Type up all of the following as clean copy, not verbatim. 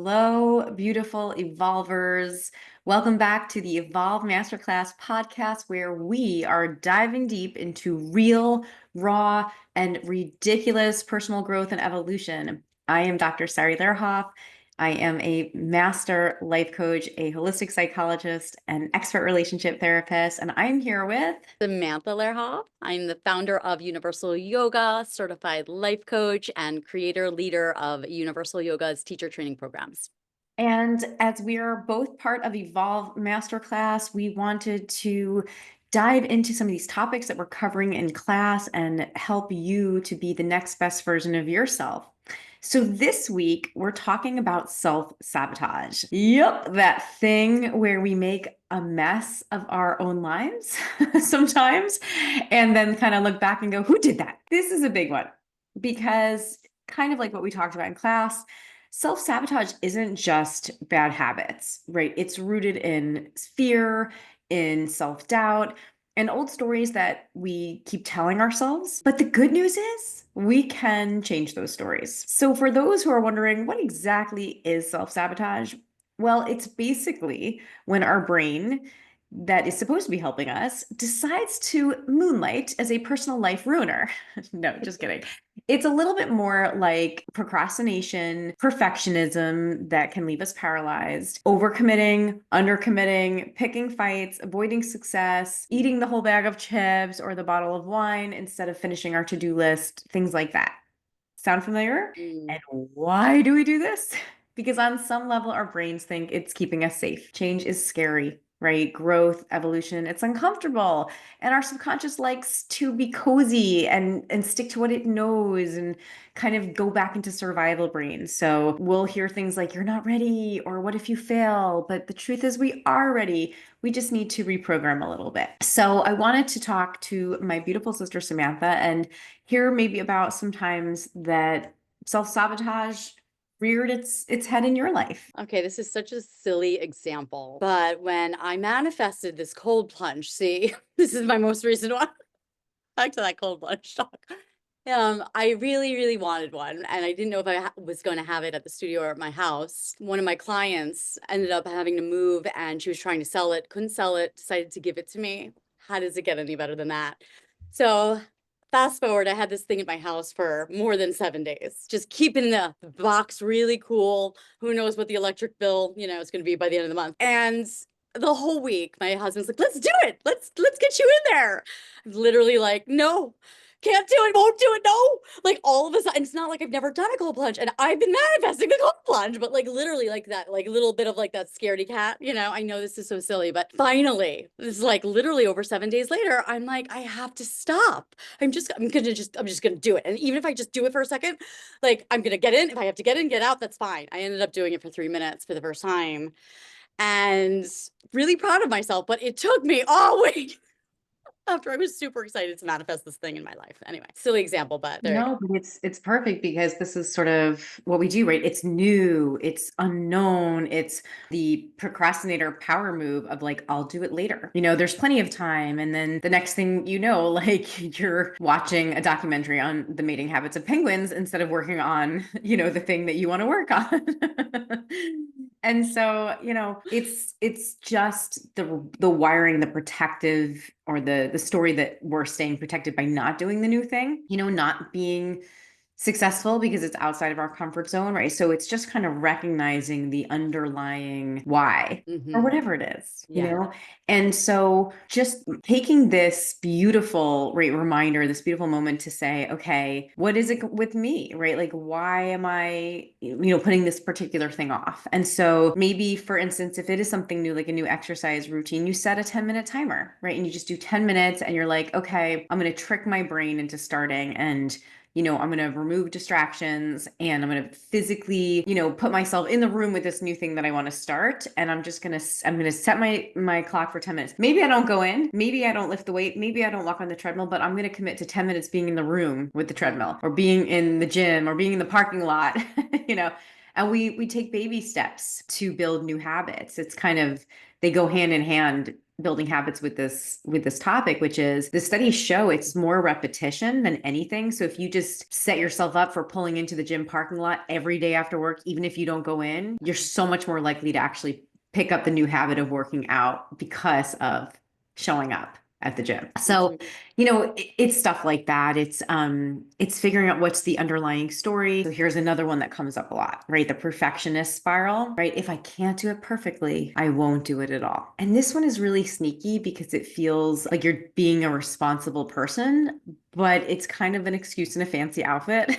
Hello, beautiful evolvers. Welcome back to the Evolve Masterclass podcast, where we are diving deep into real, raw, and ridiculous personal growth and evolution. I am Dr. Sari. I am a master life coach, a holistic psychologist, and expert relationship therapist, and I'm here with Samantha Lerhoff. I'm the founder of Universal Yoga, certified life coach, and creator leader of Universal Yoga's teacher training programs. And as we are both part of Evolve Masterclass, we wanted to dive into some of these topics that we're covering in class and help you to be the next best version of yourself. So this week, we're talking about self-sabotage. Yep, that thing where we make a mess of our own lives sometimes, and then kind of look back and go, who did that? This is a big one because kind of like what we talked about in class, self-sabotage isn't just bad habits, right? It's rooted in fear, in self-doubt, and old stories that we keep telling ourselves. But the good news is we can change those stories. So for those who are wondering, what exactly is self-sabotage? Well, it's basically when our brain that is supposed to be helping us decides to moonlight as a personal life ruiner. No, just kidding. It's a little bit more like procrastination, perfectionism that can leave us paralyzed, overcommitting, undercommitting, picking fights, avoiding success, eating the whole bag of chips or the bottle of wine instead of finishing our to-do list, things like that. Sound familiar? And why do we do this? Because on some level, our brains think it's keeping us safe. Change is scary, right? Growth, evolution, it's uncomfortable. And our subconscious likes to be cozy and stick to what it knows and kind of go back into survival brain. So we'll hear things like, you're not ready, or what if you fail? But the truth is, we are ready. We just need to reprogram a little bit. So I wanted to talk to my beautiful sister, Samantha, and hear maybe about some times that self-sabotage reared its head in your life. Okay, this is such a silly example, but when I manifested this cold plunge, see, this is my most recent one. Back to that cold plunge talk. I really, really wanted one, and I didn't know if I was going to have it at the studio or at my house. One of my clients ended up having to move, and she was trying to sell it, couldn't sell it, decided to give it to me. How does it get any better than that? So fast forward, I had this thing at my house for more than 7 days, just keeping the box really cool. Who knows what the electric bill, is going to be by the end of the month. And the whole week, my husband's like, let's do it. Let's get you in there. Literally like, no, can't do it, won't do it, no. Like all of a sudden, it's not like I've never done a cold plunge and I've been manifesting the cold plunge, but like literally like that, like a little bit of like that scaredy cat, I know this is so silly, but finally, this is like literally over 7 days later, I'm like, I have to stop. I'm just gonna do it. And even if I just do it for a second, like I'm gonna get in. If I have to get in, get out, that's fine. I ended up doing it for 3 minutes for the first time and really proud of myself, but it took me all week after I was super excited to manifest this thing in my life. Anyway, silly example, but there you No, but it's perfect because this is sort of what we do, right? It's new, it's unknown, it's the procrastinator power move of like, I'll do it later. There's plenty of time. And then the next thing you know, like you're watching a documentary on the mating habits of penguins instead of working on, the thing that you want to work on. And so, it's just the wiring, the protective or the story that we're staying protected by not doing the new thing, not being successful because it's outside of our comfort zone, right? So it's just kind of recognizing the underlying why go. or whatever it is, Yeah. And so just taking this beautiful, right, reminder, this beautiful moment to say, okay, what is it with me, right? Like, why am I, putting this particular thing off? And so maybe, for instance, if it is something new, like a new exercise routine, you set a 10-minute timer, right? And you just do 10 minutes and you're like, okay, I'm going to trick my brain into starting and I'm going to remove distractions and I'm going to physically, put myself in the room with this new thing that I want to start. And I'm going to set my clock for 10 minutes. Maybe I don't go in, maybe I don't lift the weight, maybe I don't walk on the treadmill, but I'm going to commit to 10 minutes being in the room with the treadmill or being in the gym or being in the parking lot, you know, And we take baby steps to build new habits. It's kind of, they go hand in hand, building habits with this topic, which is the studies show it's more repetition than anything. So if you just set yourself up for pulling into the gym parking lot every day after work, even if you don't go in, you're so much more likely to actually pick up the new habit of working out because of showing up at the gym. So, Mhm. it's stuff like that. It's figuring out what's the underlying story. So here's another one that comes up a lot, right? The perfectionist spiral, right? If I can't do it perfectly, I won't do it at all. And this one is really sneaky because it feels like you're being a responsible person, but it's kind of an excuse in a fancy outfit,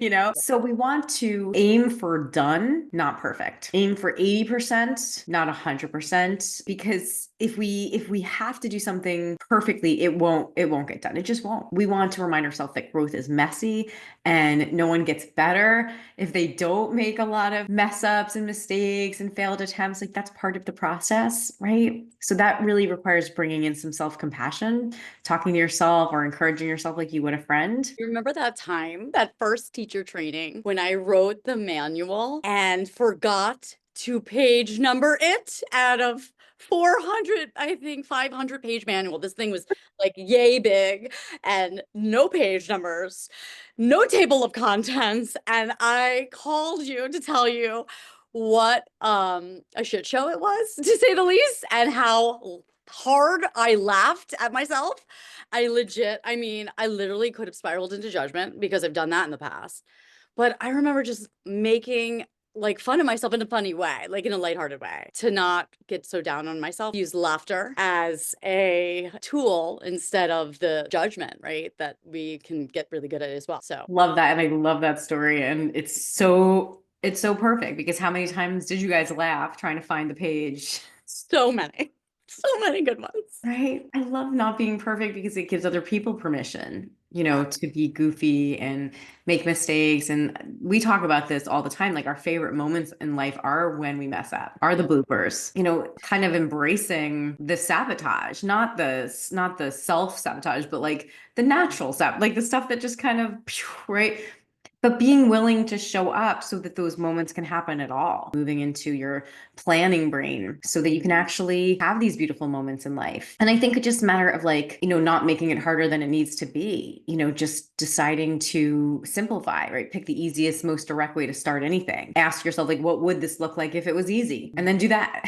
you know? So we want to aim for done, not perfect. Aim for 80%, not 100%, because if we have to do something perfectly, it won't get done. It just won't. We want to remind ourselves that growth is messy and no one gets better if they don't make a lot of mess ups and mistakes and failed attempts. Like that's part of the process, right? So that really requires bringing in some self-compassion, talking to yourself or encouraging yourself like you would a friend. You remember that time, that first teacher training, when I wrote the manual and forgot to page number it out of 400, I think 500-page manual. This thing was like yay big and no page numbers, no table of contents. And I called you to tell you what a shit show it was, to say the least, and how hard I laughed at myself. I mean, I literally could have spiraled into judgment because I've done that in the past. But I remember just making like fun of myself in a funny way, like in a lighthearted way, to not get so down on myself. Use laughter as a tool instead of the judgment, right? That we can get really good at as well. So Love that. And I love that story. And it's so perfect because how many times did you guys laugh trying to find the page? so many, so many good ones. Right. I love not being perfect because it gives other people permission, to be goofy and make mistakes. And we talk about this all the time. Like our favorite moments in life are when we mess up, are the Yeah. bloopers, kind of embracing the sabotage, not the self-sabotage, but like the natural stuff, like the stuff that just kind of, right? But being willing to show up so that those moments can happen at all, moving into your planning brain so that you can actually have these beautiful moments in life. And I think it's just a matter of like, not making it harder than it needs to be, just deciding to simplify, right? Pick the easiest, most direct way to start anything. Ask yourself, like, what would this look like if it was easy? And then do that.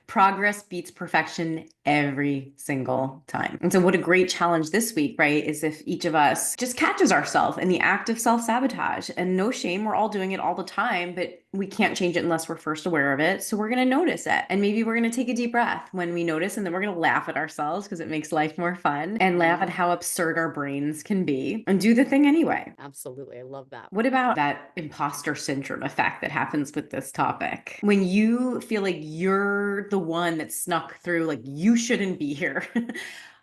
Progress beats perfection every single time. And so, what a great challenge this week, right? Is if each of us just catches ourselves in the act of self sabotage and no shame, we're all doing it all the time, but we can't change it unless we're first aware of it. So, we're going to notice it. And maybe we're going to take a deep breath when we notice, and then we're going to laugh at ourselves because it makes life more fun and laugh at how absurd our brains can be and do the thing anyway. Absolutely. I love that. What about that imposter syndrome effect that happens with this topic? When you feel like you're the one that snuck through, like you shouldn't be here.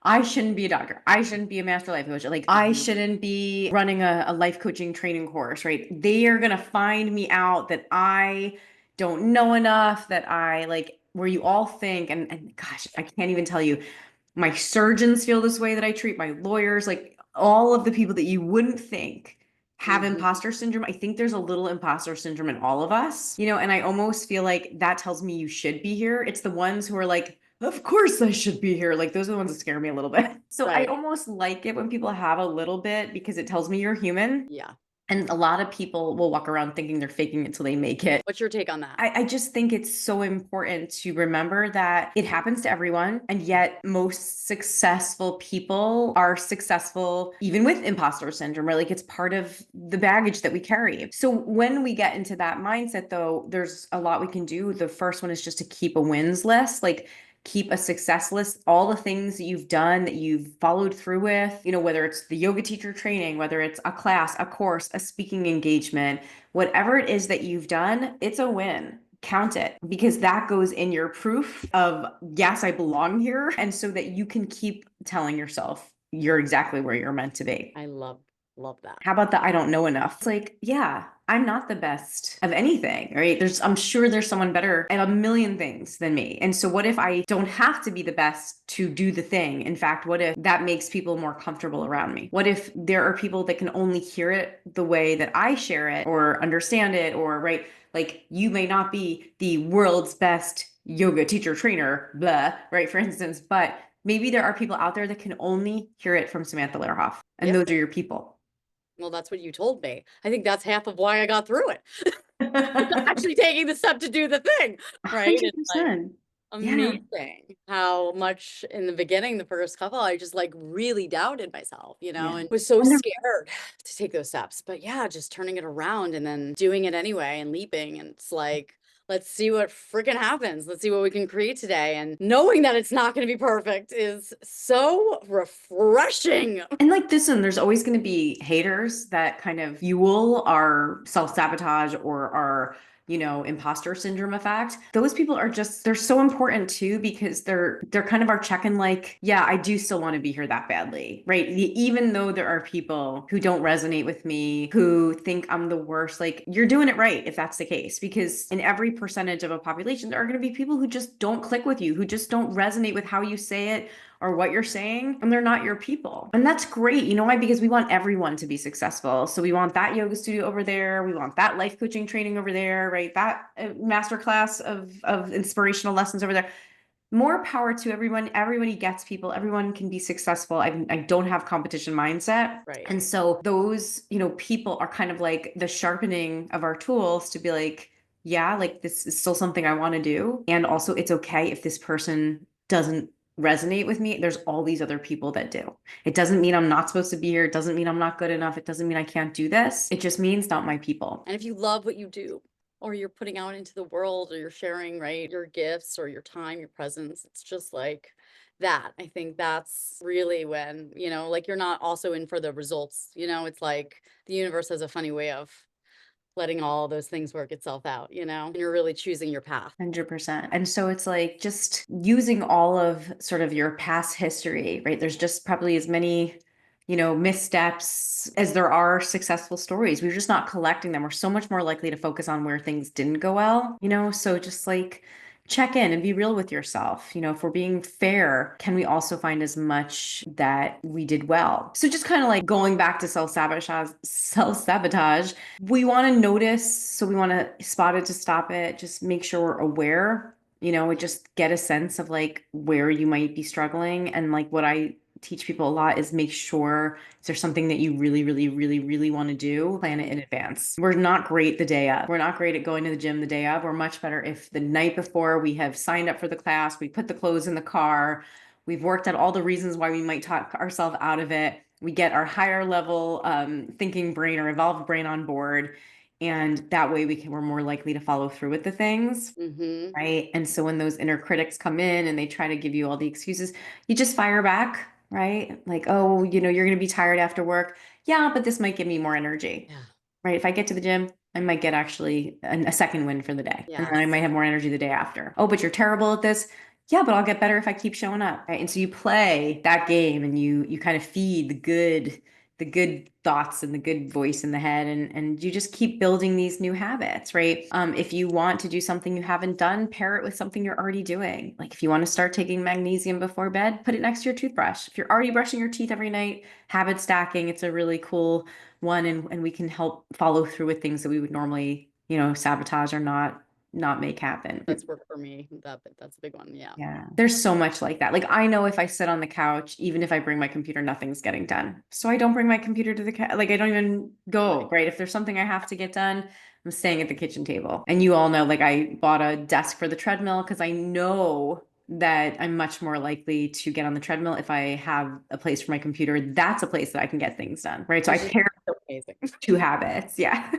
I shouldn't be a doctor. I shouldn't be a master life coach. Like I shouldn't be running a life coaching training course, right? They are going to find me out that I don't know enough, that I like where you all think, and gosh, I can't even tell you, my surgeons feel this way that I treat my lawyers, like all of the people that you wouldn't think have Mhm. imposter syndrome. I think there's a little imposter syndrome in all of us, and I almost feel like that tells me you should be here. It's the ones who are like, of course I should be here. Like those are the ones that scare me a little bit. So I Right. almost like it when people have a little bit because it tells me you're human. Yeah. And a lot of people will walk around thinking they're faking it until they make it. What's your take on that? I just think it's so important to remember that it happens to everyone. And yet, most successful people are successful even with imposter syndrome, right? Like it's part of the baggage that we carry. So, when we get into that mindset, though, there's a lot we can do. The first one is just to keep a wins list. Like, keep a success list, all the things that you've done, that you've followed through with, whether it's the yoga teacher training, whether it's a class, a course, a speaking engagement, whatever it is that you've done, it's a win. Count it because that goes in your proof of, yes, I belong here. And so that you can keep telling yourself you're exactly where you're meant to be. I Love that. How about the I don't know enough? It's like, yeah, I'm not the best of anything, right? I'm sure there's someone better at a million things than me. And so what if I don't have to be the best to do the thing? In fact, what if that makes people more comfortable around me? What if there are people that can only hear it the way that I share it or understand it, or, right? Like, you may not be the world's best yoga teacher trainer, blah, right? For instance, but maybe there are people out there that can only hear it from Samantha Lehrhoff, and Yeah. those are your people. Well, that's what you told me. I think that's half of why I got through it. Actually taking the step to do the thing, right? It's like 100%. Yeah. amazing how much in the beginning, the first couple, I just like really doubted myself, Yeah. and was so And there, scared to take those steps. But yeah, just turning it around and then doing it anyway and leaping. And it's like, let's see what freaking happens. Let's see what we can create today. And knowing that it's not going to be perfect is so refreshing. and like this, and there's always going to be haters that kind of fuel our self-sabotage or our, imposter syndrome effect. Those people are just, they're so important too, because they're kind of our check-in, like, yeah, I do still want to be here that badly, right? Even though there are people who don't resonate with me, who think I'm the worst, like, you're doing it right if that's the case, because in every percentage of a population, there are going to be people who just don't click with you, who just don't resonate with how you say it or what you're saying, and they're not your people. And that's great. You know why? Because we want everyone to be successful. So we want that yoga studio over there. We want that life coaching training over there, right? That masterclass of inspirational lessons over there. More power to everyone. Everybody gets people. Everyone can be successful. I don't have competition mindset. Right. And so those, people are kind of like the sharpening of our tools to be like, yeah, like, this is still something I want to do. And also, it's okay if this person doesn't resonate with me. There's all these other people that do. It doesn't mean I'm not supposed to be here. It doesn't mean I'm not good enough. It doesn't mean I can't do this. It just means not my people. And if you love what you do, or you're putting out into the world, or you're sharing, right, your gifts or your time, your presence, it's just like that. I think that's really when, like you're not also in for the results, it's like the universe has a funny way of letting all those things work itself out, and you're really choosing your path. 100%. And so it's like just using all of sort of your past history, right? There's just probably as many, missteps as there are successful stories. We're just not collecting them. We're so much more likely to focus on where things didn't go well, So just like check in and be real with yourself. If we're being fair, can we also find as much that we did well? So just kind of like going back to self-sabotage, we want to notice, so we want to spot it to stop it, just make sure we're aware, just get a sense of like where you might be struggling. And like what I teach people a lot is make sure if there's something that you really, really, really, really want to do, plan it in advance. We're not great the day of. We're not great at going to the gym the day of. We're much better if the night before we have signed up for the class, we put the clothes in the car, we've worked out all the reasons why we might talk ourselves out of it. We get our higher level thinking brain or evolved brain on board. And that way we're more likely to follow through with the things. Mm-hmm. Right. And so when those inner critics come in and they try to give you all the excuses, you just fire back, right? Like, oh, you're going to be tired after work. Yeah, but this might give me more energy, Yeah. right? If I get to the gym, I might get actually a second win for the day. And then I Yes. might have more energy the day after. Oh, but you're terrible at this. Yeah, but I'll get better if I keep showing up. Right. And so you play that game and you kind of feed the good thoughts and the good voice in the head, and you just keep building these new habits, right? If you want to do something you haven't done, pair it with something you're already doing. Like if you want to start taking magnesium before bed, put it next to your toothbrush. If you're already brushing your teeth every night, habit stacking, it's a really cool one, and we can help follow through with things that we would normally, sabotage or not make happen. That's worked for me. That's a big one. Yeah. Yeah, there's so much like that. Like I know if I sit on the couch, even if I bring my computer, nothing's getting done. So I don't bring my computer to the like I don't even Right. go, right? If there's something I have to get done, I'm staying at the kitchen table. And you all know, like I bought a desk for the treadmill because I know that I'm much more likely to get on the treadmill if I have a place for my computer. That's a place that I can get things done, right? So I Which is pair so amazing. two habits. Yeah.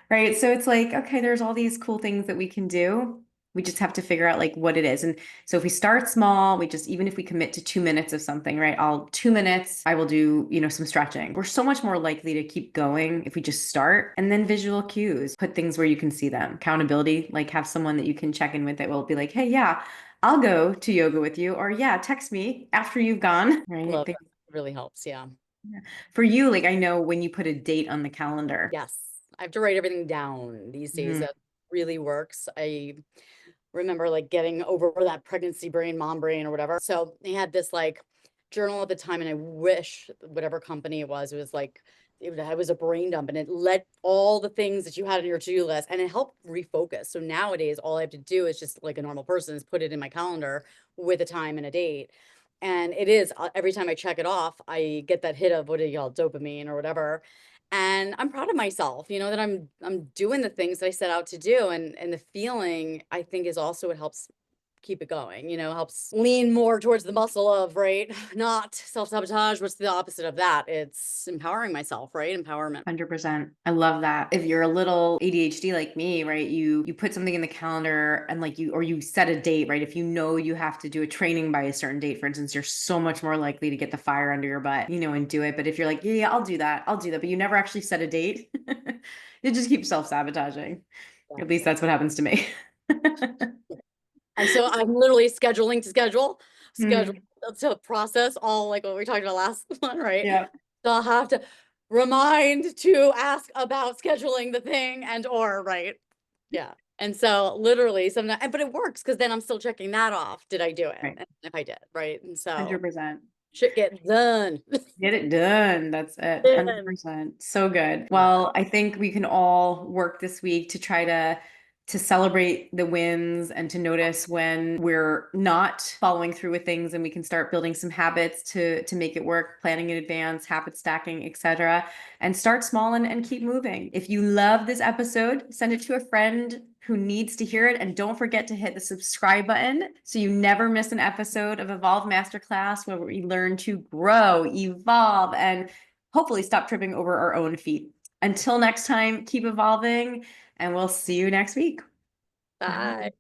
Right. So it's like, okay, there's all these cool things that we can do. We just have to figure out like what it is. And so if we start small, even if we commit to 2 minutes of something, right? 2 minutes, I will do, some stretching. We're so much more likely to keep going if we just start. And then visual cues, put things where you can see them. Accountability, like have someone that you can check in with that will be like, hey, yeah, I'll go to yoga with you. Or yeah, text me after you've gone. Right. Love that. Really helps. Yeah. Yeah. For you, like I know when you put a date on the calendar. Yes, I have to write everything down these days. Mhm. That really works. I remember like getting over that pregnancy brain, mom brain, or whatever. So they had this like journal at the time, and I wish whatever company it was like it was a brain dump, and it let all the things that you had on your to-do list, and it helped refocus. So nowadays, all I have to do is just like a normal person is put it in my calendar with a time and a date. And it is every time I check it off, I get that hit of what do you call it, dopamine or whatever, and I'm proud of myself, that I'm doing the things that I set out to do, and the feeling I think is also what helps keep it going, helps lean more towards the muscle of, right, not self-sabotage. What's the opposite of that? It's empowering myself, right? Empowerment. 100%. I love that. If you're a little ADHD like me, right, you put something in the calendar and like you set a date, right? If you know you have to do a training by a certain date, for instance, you're so much more likely to get the fire under your butt, and do it. But if you're like, yeah, I'll do that, but you never actually set a date, you just keep self-sabotaging. At least Exactly. that's what happens to me. And so I'm literally scheduling to schedule Mm, to process all like what we talked about last one, right? yeah. So I'll have to remind to ask about scheduling the thing and or right. Yeah. And so literally sometimes, but it works because then I'm still checking that off. Did I do it? Right. And if I did, right? And so 100%. shit get done. Get it done. That's it. Done. 100%. So good. Yeah. Well, I think we can all work this week to try to celebrate the wins and to notice when we're not following through with things, and we can start building some habits to make it work, planning in advance, habit stacking, etc. And start small and keep moving. If you love this episode, send it to a friend who needs to hear it. And don't forget to hit the subscribe button so you never miss an episode of Evolve Masterclass, where we learn to grow, evolve, and hopefully stop tripping over our own feet. Until next time, keep evolving, and we'll see you next week. Bye. Bye.